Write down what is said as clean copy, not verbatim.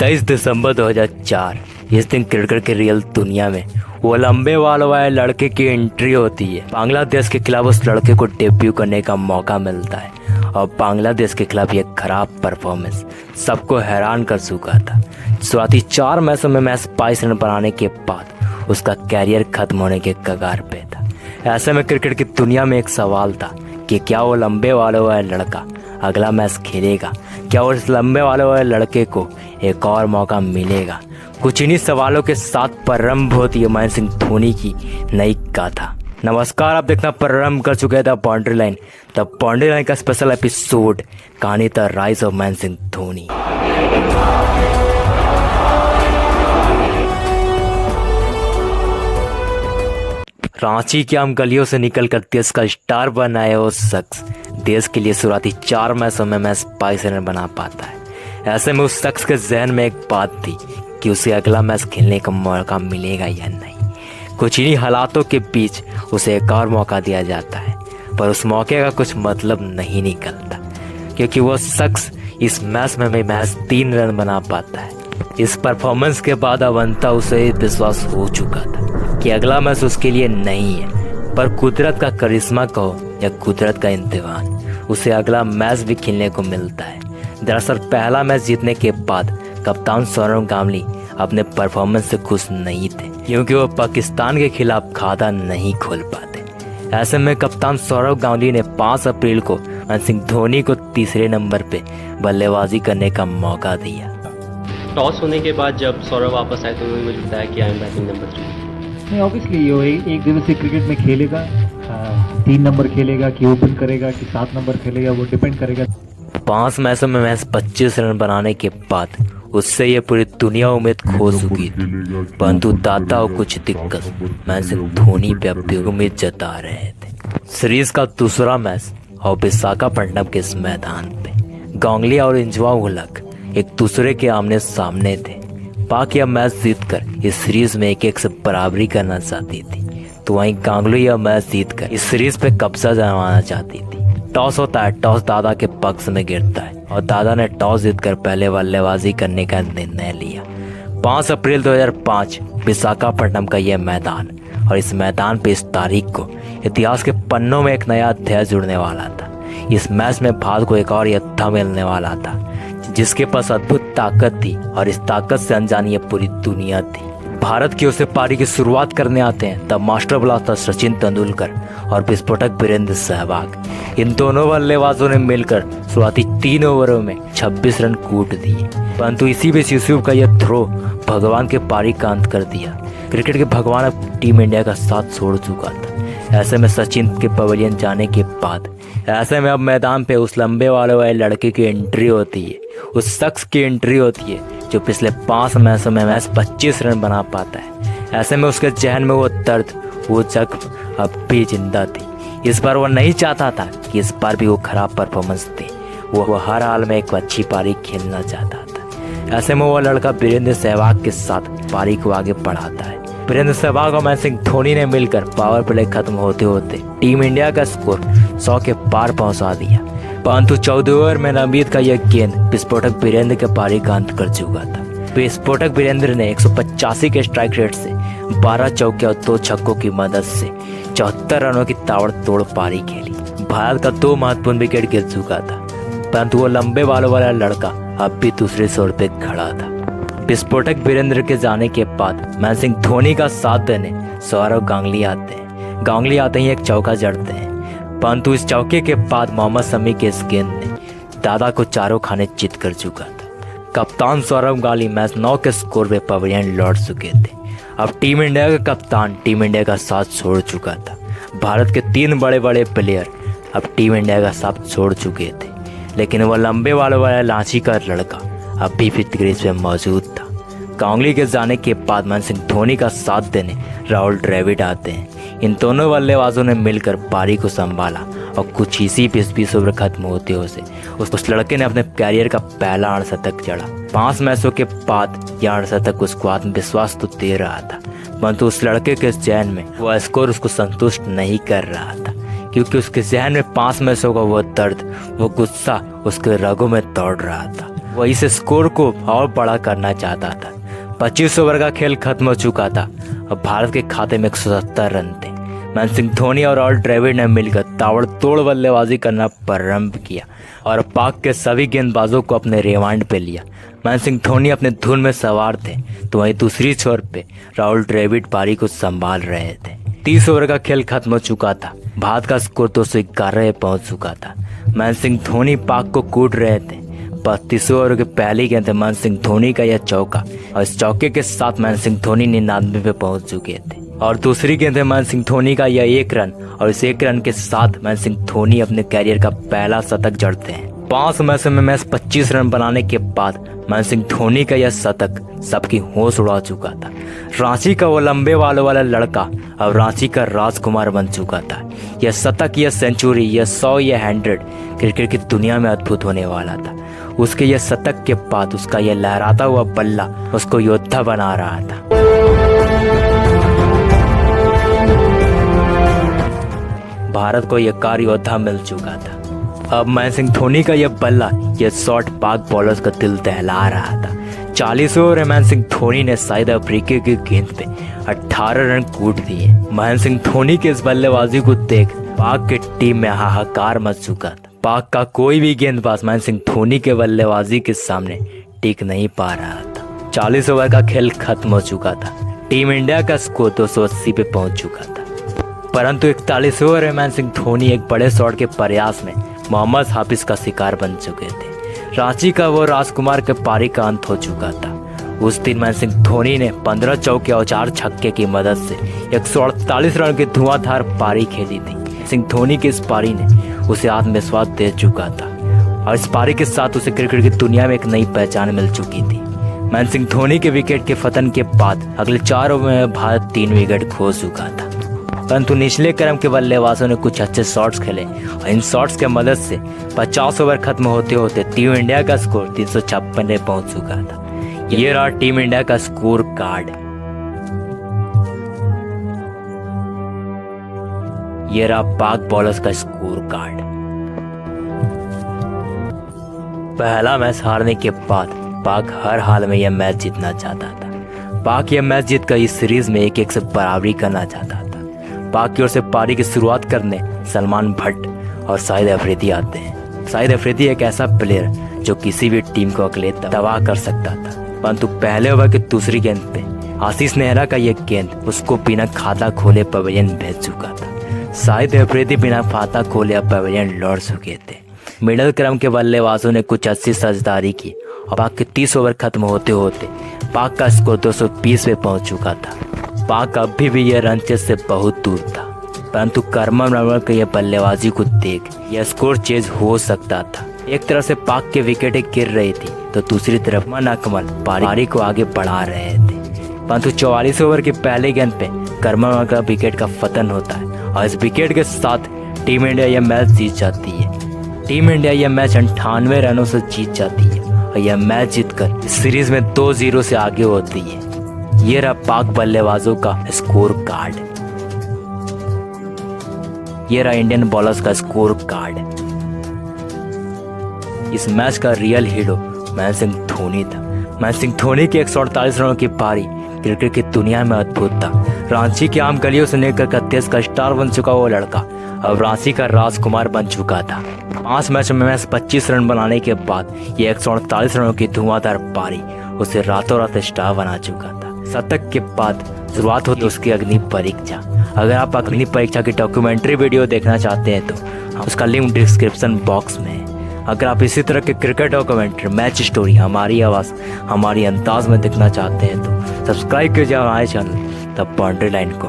23 दिसंबर 2004 इस दिन क्रिकेट की रियल दुनिया में वो लंबे बाल वाले लड़के की एंट्री होती है। बांग्लादेश के खिलाफ उस लड़के को डेब्यू करने का मौका मिलता है और बांग्लादेश के खिलाफ ये खराब परफॉर्मेंस सबको हैरान कर चुका था। शुरुआती 4 मैचों में मैच 22 रन बनाने के बाद उसका कैरियर खत्म होने के कगार पे था। ऐसे में क्रिकेट की दुनिया में एक सवाल था कि क्या वो लंबे वाले वाले लड़का अगला मैच खेलेगा, क्या उस लंबे वाले लड़के को एक और मौका मिलेगा। कुछ इन्हीं सवालों के साथ प्रारंभ होती है महेंद्र सिंह धोनी की नई गाथा। नमस्कार, आप देखना प्रारंभ कर चुके थे boundary line. The boundary line का स्पेशल एपिसोड कहानी the rise of Mahendra Singh Dhoni. Ranchi की आम गलियों से निकलकर देश का स्टार बना है वो शख्स देश के लिए शुरुआती 4 मैचों में मैच 22 रन बना पाता है। ऐसे में उस शख्स के जहन में एक बात थी कि उसे अगला मैच खेलने का मौका मिलेगा या नहीं। कुछ इन्हीं हालातों के बीच उसे एक और मौका दिया जाता है, पर उस मौके का कुछ मतलब नहीं निकलता क्योंकि वो शख्स इस मैच में भी मैच 3 रन बना पाता है। इस परफॉर्मेंस के बाद अब अंततः उसे विश्वास हो चुका था कि अगला मैच उसके लिए नहीं है, पर कुदरत का करिश्मा कहो या कुदरत का इंतजाम, उसे अगला मैच भी खेलने को मिलता है। दरअसल पहला मैच जीतने के बाद कप्तान सौरव गांगुली अपने परफॉर्मेंस से खुश नहीं थे क्योंकि वो पाकिस्तान के खिलाफ खाता नहीं खोल पाते। ऐसे में कप्तान सौरव गांगुली ने 5 अप्रैल को महेंद्र सिंह धोनी को तीसरे नंबर पे बल्लेबाजी करने का मौका दिया। टॉस होने के बाद जब सौरव वापस आए तो उन्होंने मुझे बताया कि आई एम बैटिंग नंबर 3। नहीं, ऑब्वियसली वो एक दिवसीय क्रिकेट में खेलेगा, 3 नंबर खेलेगा कि ओपन करेगा कि 7 नंबर खेलेगा, वो डिपेंड करेगा। 5 मैचों में मैच 25 रन बनाने के बाद उससे ये पूरी दुनिया उम्मीद खो चुकी थी, परंतु दाता और कुछ दिक्कत महेंद्र सिंह धोनी पे अब भी उम्मीद जता रहे थे। सीरीज का दूसरा मैच और विशाखापट्टनम के इस मैदान पे गांगुली और इंजवा उलक एक दूसरे के आमने सामने थे। पाक यह मैच जीतकर इस सीरीज में 1-1 से बराबरी करना चाहती थी, तो वहीं गांगुली यह मैच जीतकर इस सीरीज पे कब्जा जमाना चाहती थी। टॉस होता है, टॉस दादा के पक्ष में गिरता है और दादा ने टॉस जीतकर पहले बल्लेबाजी करने का निर्णय लिया। 5 अप्रैल 2005 विशाखापट्टनम का यह मैदान, और इस मैदान पे इस तारीख को इतिहास के पन्नों में एक नया अध्याय जुड़ने वाला था। इस मैच में भारत को एक और योद्धा मिलने वाला था जिसके पास अद्भुत ताकत थी, और इस ताकत से अनजानी पूरी दुनिया थी। भारत की ओर से पारी की शुरुआत करने आते हैं तब मास्टर ब्लास्टर सचिन तेंदुलकर और विस्फोटक वीरेंद्र सहवाग। इन दोनों बल्लेबाजों ने मिलकर शुरुआती 3 ओवरों में 26 रन कूट दिए, परंतु इसी बीच यूसुफ का यह थ्रो भगवान के पारी का अंत कर दिया। क्रिकेट के भगवान अब टीम इंडिया का साथ छोड़ चुका था। ऐसे में सचिन के पवेलियन जाने के बाद ऐसे में अब मैदान पे उस लंबे वाले लड़के की एंट्री होती है, उस शख्स की एंट्री होती है जो पिछले 5 मैचों में मैच 25 रन बना पाता है। ऐसे में उसके जहन में वो दर्द, वो जख्म अब भी जिंदा थी। इस बार वो नहीं चाहता था कि इस बार भी वो खराब परफॉर्मेंस दे, वो हर हाल में एक अच्छी पारी खेलना चाहता था। ऐसे में वो लड़का वीरेंद्र सहवाग के साथ पारी को आगे बढ़ाता है। वीरेंद्र सहवाग और महेंद्र सिंह धोनी ने मिलकर पावर प्ले खत्म होते होते टीम इंडिया का स्कोर 100 के पार पहुंचा दिया, परंतु 14 ओवर में नवनीत का यह गेंद विस्फोटक वीरेंद्र के पारी का अंत कर चुका था। विस्फोटक वीरेंद्र ने 185 के स्ट्राइक रेट से 12 चौके और 2 छक्कों की मदद से 74 रनों की ताबड़तोड़ पारी खेली। भारत का 2 महत्वपूर्ण विकेट गिर चुका था, परंतु वो लंबे बालों वाला लड़का अब भी दूसरे छोर पे खड़ा था। विस्फोटक वीरेंद्र के जाने के बाद महेंद्र सिंह धोनी का साथ देने सौरव गांगुली आते हैं। गांगुली आते ही एक चौका जड़ते हैं, परंतु इस चौके के बाद मोहम्मद शमी के इस गेंद ने दादा को चारों खाने चित कर चुका था। कप्तान सौरव गांगुली मैच 9 के स्कोर पे पवेलियन लौट चुके थे। अब टीम इंडिया का कप्तान टीम इंडिया का साथ छोड़ चुका था। भारत के 3 बड़े बड़े प्लेयर अब टीम इंडिया का साथ छोड़ चुके थे, लेकिन वह लंबे वाला लांची का लड़का अब भी क्रीज में मौजूद था। गांगुली के जाने के बाद महेंद्र सिंह धोनी का साथ देने राहुल द्रविड़ आते हैं। इन दोनों बल्लेबाजों ने मिलकर पारी को संभाला और कुछ इसी 20 ओवर खत्म होते होते उस लड़के ने अपने कैरियर का पहला अर्धशतक जड़ा। 5 मैचों के बाद यह अर्धशतक उसको आत्मविश्वास तो दे रहा था, परंतु उस लड़के के जहन में वह स्कोर उसको संतुष्ट नहीं कर रहा था क्योंकि उसके जहन में 5 मैचों का वो दर्द, वो गुस्सा उसके रगों में दौड़ रहा था। वो इस स्कोर को और बड़ा करना चाहता था। 25 ओवर का खेल खत्म हो चुका था। अब भारत के खाते में 170 रन थे। महेंद्र सिंह धोनी और ऑल ड्रेविड ने मिलकर ताबड़तोड़ बल्लेबाजी करना प्रारंभ किया और पाक के सभी गेंदबाजों को अपने रिमांड पे लिया। महेंद्र सिंह धोनी अपने धुन में सवार थे, तो वहीं दूसरी छोर पे राहुल द्रविड़ पारी को संभाल रहे थे। 30 ओवर का खेल खत्म हो चुका था। भारत का स्कोर 211 पहुंच चुका था। महेंद्र सिंह धोनी पाक को कूट रहे थे। 32 ओवर के पहली गेंद थे महेंद्र सिंह धोनी का यह चौका और इस चौके के साथ महेंद्र सिंह धोनी 99 पे पहुंच चुके थे। और दूसरी गेंद है महेंद्र सिंह धोनी का यह 1 रन और इस 1 रन के साथ महेंद्र सिंह धोनी अपने कैरियर का पहला शतक जड़ते हैं। 5 मैचों में 25 रन बनाने के बाद महेंद्र सिंह धोनी का यह शतक सबकी होश उड़ा चुका था। रांची का वो लंबे बालों वाला लड़का अब रांची का राजकुमार बन चुका था। यह शतक, यह सेंचुरी, यह 100, यह 100 क्रिकेट की दुनिया में अद्भुत होने वाला था। उसके यह शतक के बाद उसका यह लहराता हुआ बल्ला उसको योद्धा बना रहा था। भारत को यह कार योद्धा मिल चुका था। अब महेंद्र सिंह धोनी का यह बल्ला, यह शॉट पाक बॉलर्स का दिल दहला रहा था। 40 ओवर में महेंद्र सिंह धोनी ने शायद अफ्रीका की गेंद पे 18 रन कूट दिए। महेंद्र सिंह धोनी के इस बल्लेबाजी को देख पाक की टीम में हाहाकार मच चुका था। पाक का कोई भी गेंदबाज महेंद्र सिंह धोनी के बल्लेबाजी के सामने टिक नहीं पा रहा था। 40 ओवर का खेल खत्म हो चुका था। टीम इंडिया का स्कोर 280 पे पहुंच चुका था, परंतु 41 ओवर में महेंद्र सिंह धोनी एक बड़े शॉट के प्रयास में मोहम्मद हाफिज का शिकार बन चुके थे। रांची का वो राजकुमार के पारी का अंत हो चुका था। उस दिन महेंद्र सिंह धोनी ने 15 चौके और 4 छक्के की मदद से 148 रन की धुआंधार पारी खेली थी। सिंह धोनी की इस पारी ने उसे आत्मविश्वास दे चुका था और इस पारी के साथ उसे क्रिकेट की दुनिया में एक नई पहचान मिल चुकी थी। महेंद्र सिंह धोनी के विकेट के पतन के बाद अगले 4 ओवर में भारत 3 विकेट खो चुका था, परंतु निचले क्रम के बल्लेबाजों ने कुछ अच्छे शॉट्स खेले और इन शॉट्स के मदद से 50 ओवर खत्म होते होते टीम इंडिया का स्कोर 356 पे पहुंच चुका था। ये रहा टीम इंडिया का स्कोर कार्ड। ये रहा पाक बॉलर्स का स्कोर कार्ड। पहला मैच हारने के बाद पाक हर हाल में यह मैच जीतना चाहता था। पाक यह मैच जीतकर इस सीरीज में 1-1 से बराबरी करना चाहता था। पाक की ओर से पारी की शुरुआत करने सलमान भट्ट और शाहिद अफरीदी आते हैं। शाहिद अफरीदी एक ऐसा प्लेयर जो किसी भी टीम को अकेले तबाह कर सकता था, परंतु पहले ओवर की दूसरी गेंद पे आशीष नेहरा का यह गेंद उसको बिना खाता खोले पवेलियन भेज चुका था। शाहिद अफरीदी बिना खाता खोले अब पवेलियन लौट चुके थे। मिडिल क्रम के बल्लेबाजों ने कुछ अच्छी साझेदारी की और पाक के 30 ओवर खत्म होते होते पाक का स्कोर 220 पे पहुंच चुका था। पाक अभी भी यह रन चेज से बहुत दूर था, परंतु करमन नरवल के यह बल्लेबाजी को देख यह स्कोर चेज हो सकता था। एक तरफ से पाक के विकेटें गिर रही थी तो दूसरी तरफ मन अकमल पारी को आगे बढ़ा रहे थे, परंतु 44 ओवर की पहले गेंद पे करमन नरवल का विकेट का पतन होता है और इस विकेट के साथ टीम इंडिया यह मैच जीत जाती है। टीम इंडिया यह मैच 98 रनों से जीत जाती है और यह मैच जीतकर इस सीरीज में 2-0 से आगे होती है। ये रहा पाक बल्लेबाजों का स्कोर कार्ड। ये रहा इंडियन बॉलर्स का स्कोर कार्ड। इस मैच का रियल हीरो महेंद्र सिंह धोनी था। महेंद्र सिंह धोनी की 148 रनों की पारी क्रिकेट की दुनिया में अद्भुत था। रांची की आम गलियों से लेकर देश का स्टार बन चुका वो लड़का अब रांची का राजकुमार बन चुका था। 5 मैच में 25 रन बनाने के बाद ये 148 रनों की धुआंधार पारी उसे रातों रात स्टार बना चुका था। शतक के बाद शुरुआत होती उसकी अग्नि परीक्षा। अगर आप अग्नि परीक्षा की डॉक्यूमेंट्री वीडियो देखना चाहते हैं तो उसका लिंक डिस्क्रिप्शन बॉक्स में है। अगर आप इसी तरह के क्रिकेट डॉक्यूमेंट्री, मैच स्टोरी हमारी आवाज़ हमारी अंदाज में देखना चाहते हैं तो सब्सक्राइब कीजिए हमारे चैनल द बाउंड्री लाइन को।